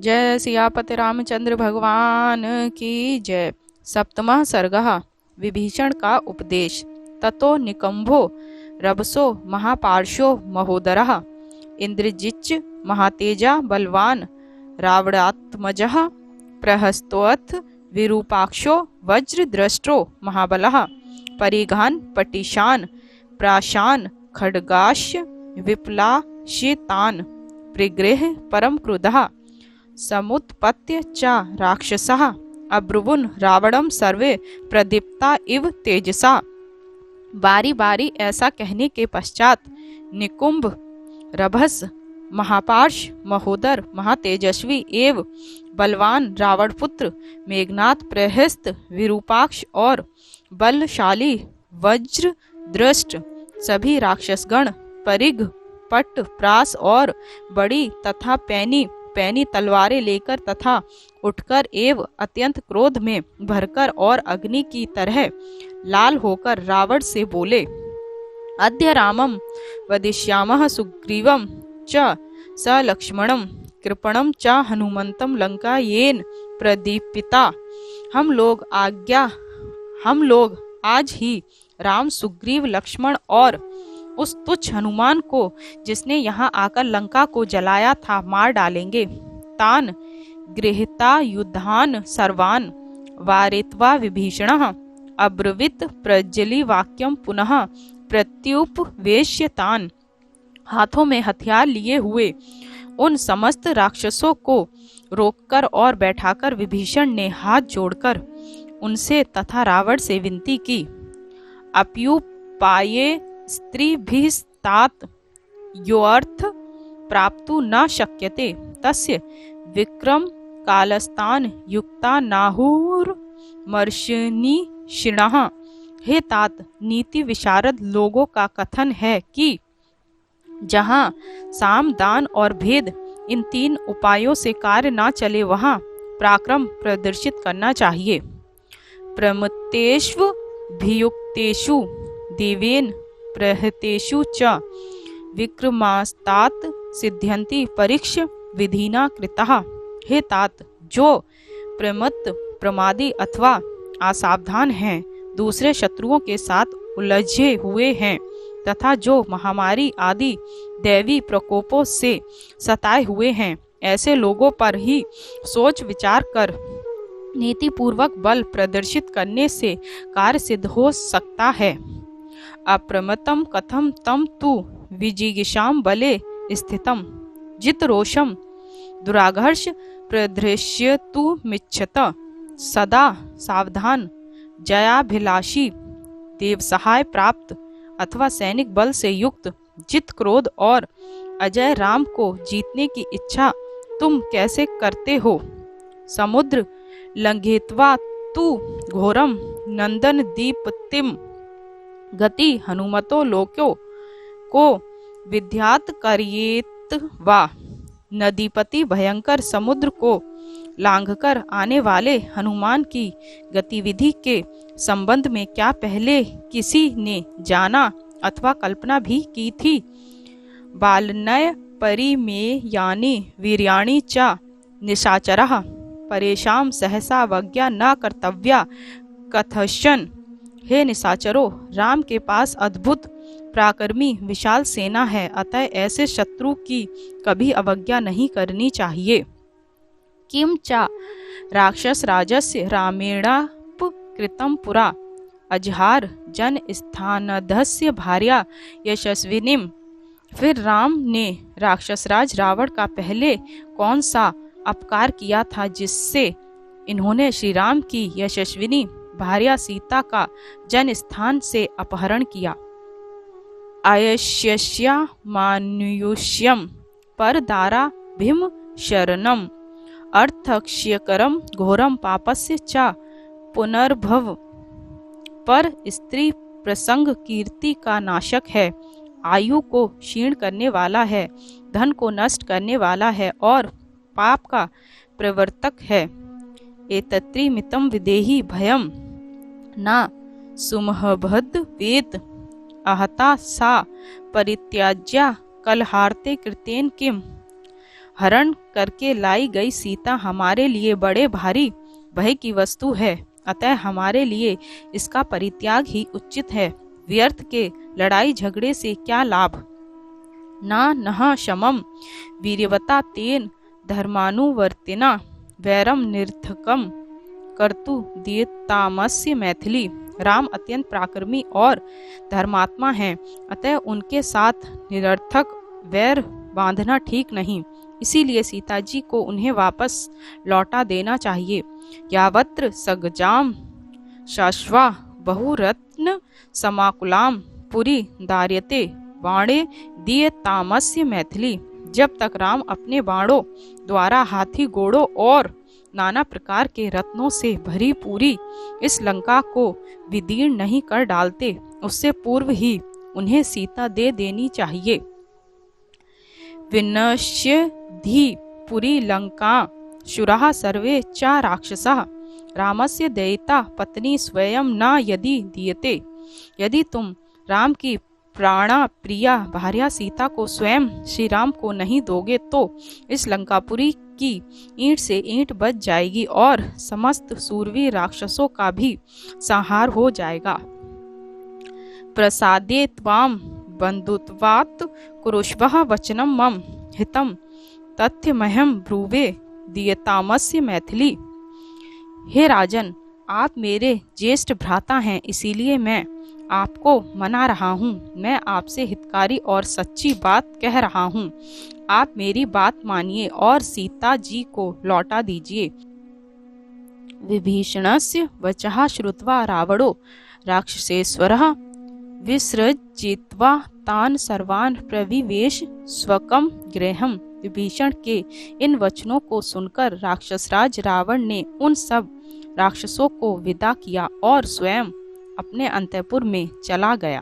जय सियापति रामचंद्र भगवान की जय। सप्तमः सर्गः विभीषण का उपदेश। ततो निकंभो रभसो महापार्श्वो महोदरः इंद्रजिच्च महातेजा बलवान रावणात्मजः प्रहस्तोऽथ विरूपाक्षो वज्रदृष्टो महाबलः परिघान पटिशान प्राशान खड्गाश्च विप्लाशितान् परिगृह परम क्रुधः समुत्पत्य च राक्षसः अब्रुवुन् रावणं सर्वे प्रदीप्ता इव तेजसा। बारी बारी ऐसा कहने के पश्चात निकुंभ रभस महापार्श महोदर महातेजस्वी एवं बलवान रावणपुत्र मेघनाथ प्रहस्त विरूपाक्ष और बलशाली वज्र दृष्ट सभी राक्षसगण परिघ पट प्रास और बड़ी तथा पैनी तलवारें लेकर तथा उठकर एवं अत्यंत क्रोध में भरकर और अग्नि की तरह लाल होकर रावण से बोले, अद्य रामं वदिष्यामः सुग्रीवं च स लक्ष्मणं कृपणं च हनुमन्तं लंकायेन प्रदीपिता। हम लोग आज ही राम सुग्रीव लक्ष्मण और उस तुच्छ हनुमान को जिसने यहाँ आकर लंका को जलाया था मार डालेंगे। तान गृहीता युद्धान सर्वान वारित्वा विभीषणः अब्रवीत प्रज्वली वाक्यम पुनः प्रत्युपवेश्य तान। हाथों में हथियार लिए हुए उन समस्त राक्षसों को रोककर और बैठाकर विभीषण ने हाथ जोड़कर उनसे तथा रावण से विनती की, अप्युपाये स्त्रीभिस्तात योऽर्थ प्राप्तु न शक्यते तस्य विक्रम कालस्तान युक्ता नाहुर्मर्षणीषिणः। हे तात, नीति विशारद लोगों का कथन है कि जहाँ साम दान और भेद इन तीन उपायों से कार्य न चले वहाँ पराक्रम प्रदर्शित करना चाहिए। प्रमत्तेषु भियुक्तेषु देवेन प्रहतेषु च विक्रमास्तात सिद्ध्यन्ति परीक्ष विधिना कृतः। हे तात, जो प्रमत्त प्रमादी अथवा असावधान हैं, दूसरे शत्रुओं के साथ उलझे हुए हैं तथा जो महामारी आदि दैवी प्रकोपों से सताए हुए हैं, ऐसे लोगों पर ही सोच विचार कर नीति पूर्वक बल प्रदर्शित करने से कार्य सिद्ध हो सकता है। अप्रमत्तं कथम तम तु विजिगिषां बले स्थितं जितरोषं दुराघर्ष प्रदृश्यतुमिच्छत। सदा सावधान जयाभिलाषी देवसहाय प्राप्त अथवा सैनिक बल से युक्त जित क्रोध और अजय राम को जीतने की इच्छा तुम कैसे करते हो। समुद्र लंघित्वा तु घोरम नंदन दीप्तिम गति हनुमतो लोक्यो को विद्यात करियेत वा। नदीपति भयंकर समुद्र को लांघकर आने वाले हनुमान की गतिविधि के संबंध में क्या पहले किसी ने जाना अथवा कल्पना भी की थी। बालनय परिमेयानि वीर्याणि च निशाचरः परेशां सहसा वज्ञा न कर्तव्या कथश्चन। हे निशाचरों, राम के पास अद्भुत पराक्रमी विशाल सेना है, अतः ऐसे शत्रु की कभी अवज्ञा नहीं करनी चाहिए। किम च राक्षस राजस्य रामेणापकृतं पुरा अजहार जन स्थानधस्य भार्या यशस्विनीम। फिर राम ने राक्षसराज रावण का पहले कौन सा अपकार किया था जिससे इन्होंने श्री राम की यशस्विनी भार्या सीता का जन स्थान से अपहरण किया। आयस्यस्या मानुष्यम पर दारा भीम शरणम अर्थक्ष्यकरम घोरम पापस्य च पुनर्भव। पर स्त्री प्रसंग कीर्ति का नाशक है, आयु को क्षीण करने वाला है, धन को नष्ट करने वाला है और पाप का प्रवर्तक है। एतत्रिमितं विदेहि भयं न सुमहभद वेद आहता सा परित्याज्या कलहार्ते कृतेन किम। हरण करके लाई गई सीता हमारे लिए बड़े भारी भय की वस्तु है, अतः हमारे लिए इसका परित्याग ही उचित है। व्यर्थ के लड़ाई झगड़े से क्या लाभ। ना नह शमम वीर्यवता तेन धर्मानुवर्तिना वैरम निर्थकम कर्तु दीयतामस्य मैथिली। राम अत्यंत पराक्रमी और धर्मात्मा हैं, अतः उनके साथ निरर्थक वैर बांधना ठीक नहीं। इसीलिए सीता जी को उन्हें वापस लौटा देना चाहिए। यावत्र सगजाम शाश्वा बहुरत्न समाकुलाम पुरी दार्यते बाणे दीयतामस्य मैथिली। जब तक राम अपने बाणों द्वारा हाथी घोड़ों और नाना प्रकार के रत्नों से भरी पूरी इस लंका को विदीर्ण नहीं कर डालते, उससे पूर्व ही उन्हें सीता दे देनी चाहिए। विनश्य धी पुरी लंका शुराः सर्वे च राक्षसाः रामस्य दयिता पत्नी स्वयं न यदि दीयते। यदि तुम राम की प्राणा प्रिया भार्या सीता को स्वयं श्री राम को नहीं दोगे तो इस लंकापुरी की ईंट से ईंट बच जाएगी और समस्त सूरवीर राक्षसों का भी संहार हो जाएगा। प्रसादे त्वाम बंधुत्वात् कुरुष्वः वचनम मम हितम तथ्यमहं ब्रूवे दीयतामस्य मैथिली। हे राजन, आप मेरे ज्येष्ठ भ्राता हैं, इसीलिए मैं आपको मना रहा हूँ। मैं आपसे हितकारी और सच्ची बात कह रहा हूँ। आप मेरी बात मानिए और सीता जी को लौटा दीजिए। विभीषणस्य वचः श्रुत्वा रावणो राक्षसेश्वरः विसृजित्वा तान् सर्वान् प्रविवेश स्वकं गृहम्। विभीषण के इन वचनों को सुनकर राक्षसराज रावण ने उन सब राक्षसों को विदा किया और स्वयं अपने अंतःपुर में चला गया।